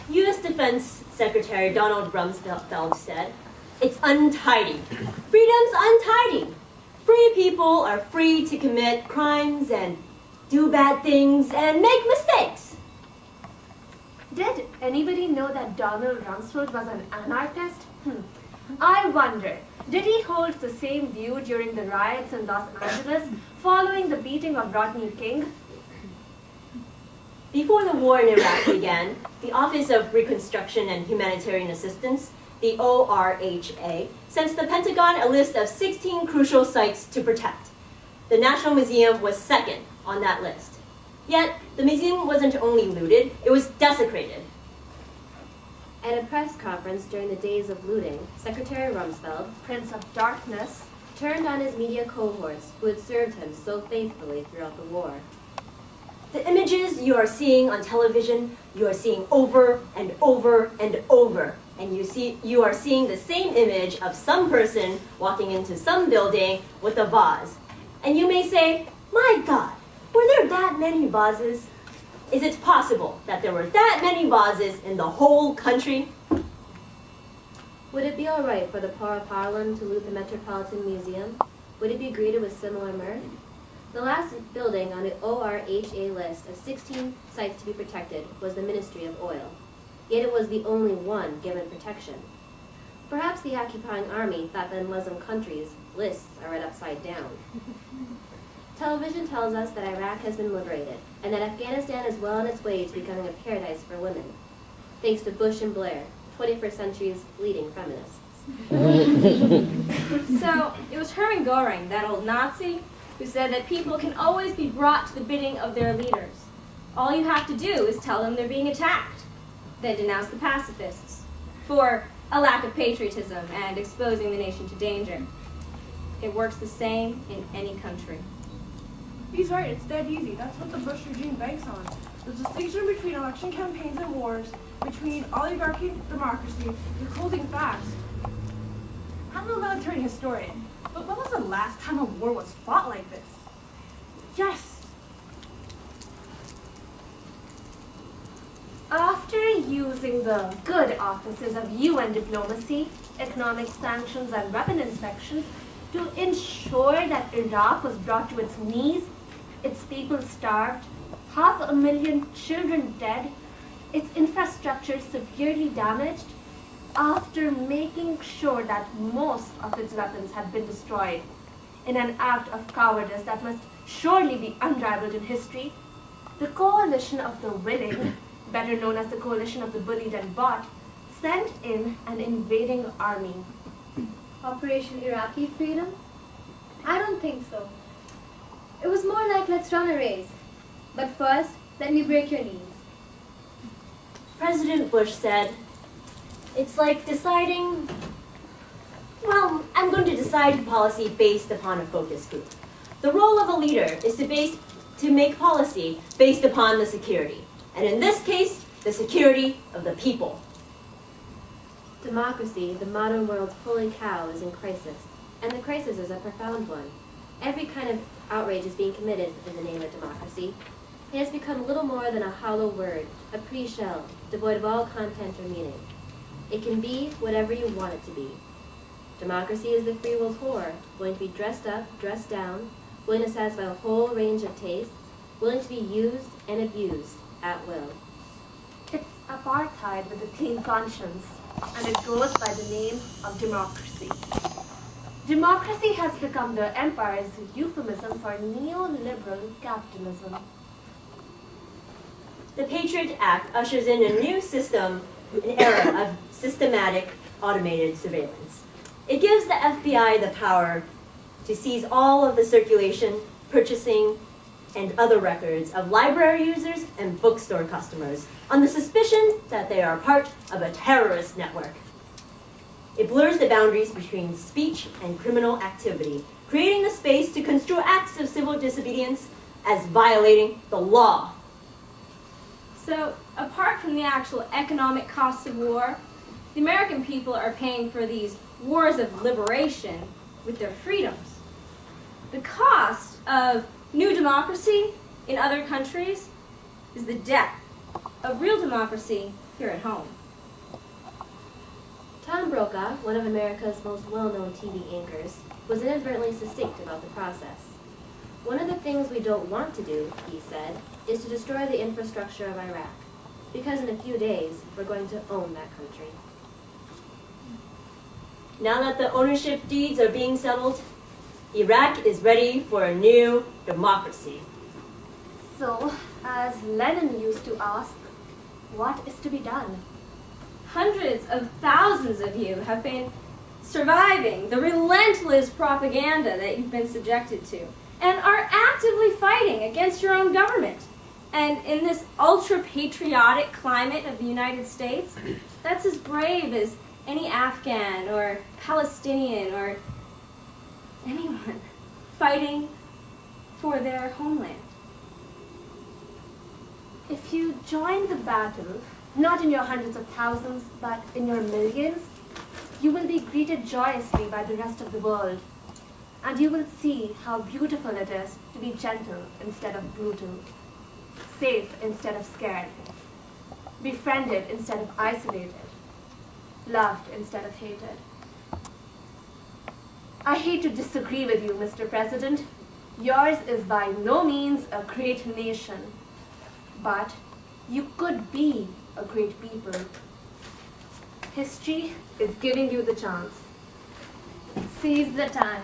U.S. Defense Secretary Donald Rumsfeld said, "It's untidy. Freedom's untidy. Free people are free to commit crimes and do bad things and make mistakes." Did anybody know that Donald Rumsfeld was an anarchist? I wonder, did he hold the same view during the riots in Los Angeles following the beating of Rodney King? Before the war in Iraq began, the Office of Reconstruction and Humanitarian Assistance, the ORHA, sent the Pentagon a list of 16 crucial sites to protect. The National Museum was second on that list. Yet, the museum wasn't only looted, it was desecrated. At a press conference during the days of looting, Secretary Rumsfeld, Prince of Darkness, turned on his media cohorts who had served him so faithfully throughout the war. The images you are seeing on television, you are seeing over and over and over. And you are seeing the same image of some person walking into some building with a vase. And you may say, "My God, were there that many vases? Is it possible that there were that many vases in the whole country?" Would it be all right for the poor of Harlem to loot the Metropolitan Museum? Would it be greeted with similar mirth? The last building on the ORHA list of 16 sites to be protected was the Ministry of Oil. Yet it was the only one given protection. Perhaps the occupying army thought that in Muslim countries, lists are read upside down. Television tells us that Iraq has been liberated, and that Afghanistan is well on its way to becoming a paradise for women, thanks to Bush and Blair, 21st century's leading feminists. So, it was Hermann Goring, that old Nazi, who said that people can always be brought to the bidding of their leaders. All you have to do is tell them they're being attacked, then denounce the pacifists for a lack of patriotism and exposing the nation to danger. It works the same in any country. He's right, it's dead easy. That's what the Bush regime banks on. The distinction between election campaigns and wars, between oligarchy and democracy, they're holding fast. I'm a military historian, but when was the last time a war was fought like this? Yes! After using the good offices of UN diplomacy, economic sanctions, and weapon inspections to ensure that Iraq was brought to its knees, its people starved, 500,000 children dead, its infrastructure severely damaged, after making sure that most of its weapons had been destroyed, in an act of cowardice that must surely be unrivaled in history, the coalition of the willing, better known as the coalition of the bullied and bought, sent in an invading army. Operation Iraqi Freedom? I don't think so. It was more like, let's run a race. But first, let me break your knees. President Bush said, "It's like deciding, well, I'm going to decide policy based upon a focus group. The role of a leader is to make policy based upon the security. And in this case, the security of the people." Democracy, the modern world's holy cow, is in crisis. And the crisis is a profound one. Every kind of outrage is being committed in the name of democracy. It has become little more than a hollow word, a pretty shell, devoid of all content or meaning. It can be whatever you want it to be. Democracy is the free will's whore, willing to be dressed up, dressed down, willing to satisfy a whole range of tastes, willing to be used and abused at will. It's apartheid with a clean conscience, and it goes by the name of democracy. Democracy has become the empire's euphemism for neoliberal capitalism. The Patriot Act ushers in a new system, an era of systematic automated surveillance. It gives the FBI the power to seize all of the circulation, purchasing, and other records of library users and bookstore customers on the suspicion that they are part of a terrorist network. It blurs the boundaries between speech and criminal activity, creating the space to construe acts of civil disobedience as violating the law. So, apart from the actual economic costs of war, the American people are paying for these wars of liberation with their freedoms. The cost of new democracy in other countries is the death of real democracy here at home. Tom Brokaw, one of America's most well-known TV anchors, was inadvertently succinct about the process. One of the things we don't want to do, he said, is to destroy the infrastructure of Iraq, because in a few days, we're going to own that country. Now that the ownership deeds are being settled, Iraq is ready for a new democracy. So, as Lenin used to ask, what is to be done? Hundreds of thousands of you have been surviving the relentless propaganda that you've been subjected to and are actively fighting against your own government. And in this ultra-patriotic climate of the United States, that's as brave as any Afghan or Palestinian or anyone fighting for their homeland. If you join the battle, not in your hundreds of thousands, but in your millions, you will be greeted joyously by the rest of the world. And you will see how beautiful it is to be gentle instead of brutal, safe instead of scared, befriended instead of isolated, loved instead of hated. I hate to disagree with you, Mr. President. Yours is by no means a great nation, but you could be a great people. History is giving you the chance. Seize the time.